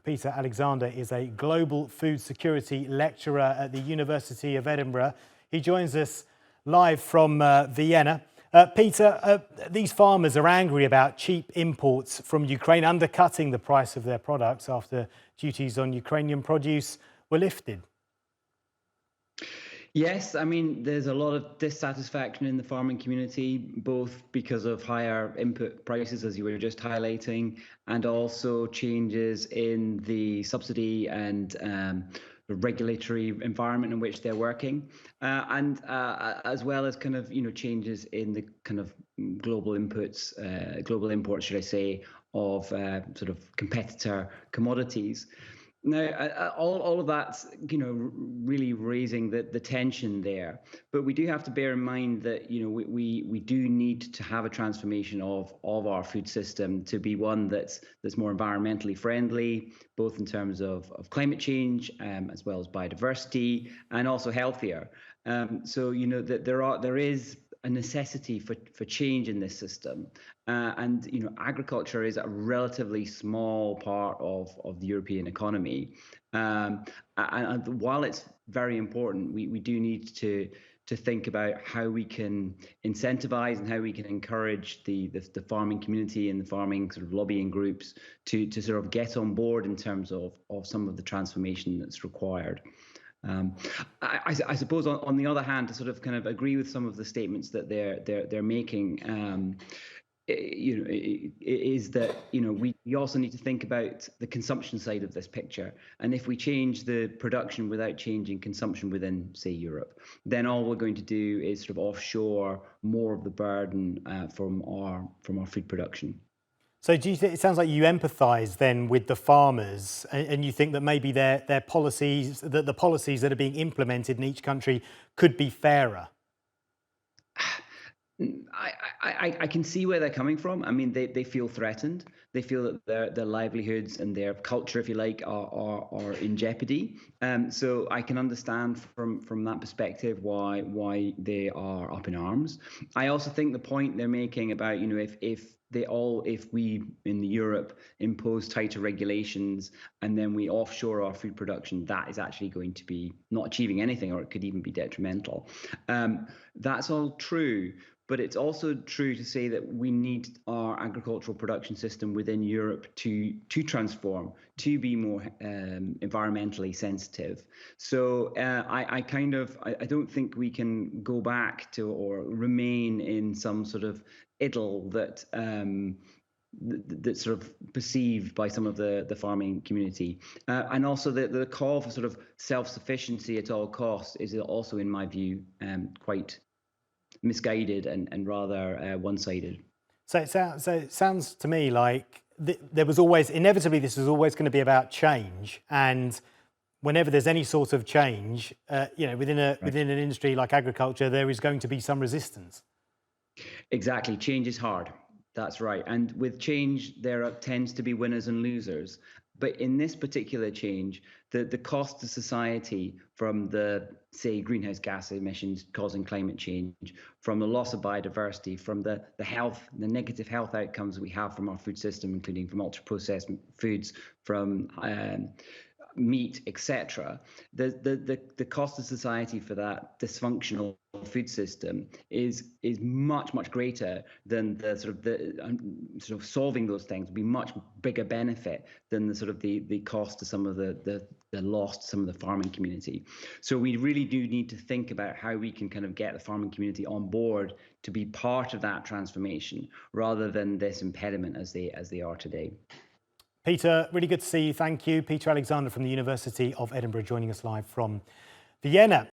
Peter Alexander is a global food security lecturer at the University of Edinburgh. He joins us live from Vienna. Peter, these farmers are angry about cheap imports from Ukraine undercutting the price of their products after duties on Ukrainian produce were lifted. Yes, I mean, there's a lot of dissatisfaction in the farming community, both because of higher input prices, as you were just highlighting, and also changes in the subsidy and the regulatory environment in which they're working, and as well as kind of changes in the kind of global imports, should I say, of sort of competitor commodities. Now, all of that's really raising the tension there, but we do have to bear in mind that we do need to have a transformation of our food system to be one that's more environmentally friendly, both in terms of climate change as well as biodiversity, and also healthier. So that there is a necessity for change in this system, and agriculture is a relatively small part of the European economy, and while it's very important, we do need to think about how we can incentivize and how we can encourage the farming community and the farming sort of lobbying groups to sort of get on board in terms of some of the transformation that's required. I suppose on the other hand, to sort of kind of agree with some of the statements that they're making, is that we also need to think about the consumption side of this picture. And if we change the production without changing consumption within, say, Europe, then all we're going to do is sort of offshore more of the burden from our food production. So do you think, it sounds like you empathise then with the farmers, and you think that maybe their policies, that the policies that are being implemented in each country could be fairer? I can see where they're coming from. I mean, they feel threatened. They feel that their livelihoods and their culture, if you like, are in jeopardy. So I can understand from that perspective why they are up in arms. I also think the point they're making about if we in Europe impose tighter regulations and then we offshore our food production, that is actually going to be not achieving anything, or it could even be detrimental. That's all true. But it's also true to say that we need our agricultural production system within Europe to transform, to be more environmentally sensitive. So I don't think we can go back to or remain in some sort of idyll that that's sort of perceived by some of the farming community. And also the call for sort of self-sufficiency at all costs is also, in my view, quite misguided and rather one-sided. So it sounds to me like there was always, inevitably, this was always going to be about change. And whenever there's any sort of change, within an industry like agriculture, there is going to be some resistance. Exactly. Change is hard. That's right. And with change, there tends to be winners and losers. But in this particular change, the cost to society from the, say, greenhouse gas emissions causing climate change, from the loss of biodiversity, from the negative health outcomes we have from our food system, including from ultra-processed foods, from meat, etc. The cost to society for that dysfunctional food system is much greater than the sort of solving those things would be much bigger benefit than the cost to some of the loss to some of the farming community. So we really do need to think about how we can kind of get the farming community on board to be part of that transformation rather than this impediment as they are today. Peter, really good to see you. Thank you. Peter Alexander from the University of Edinburgh joining us live from Vienna.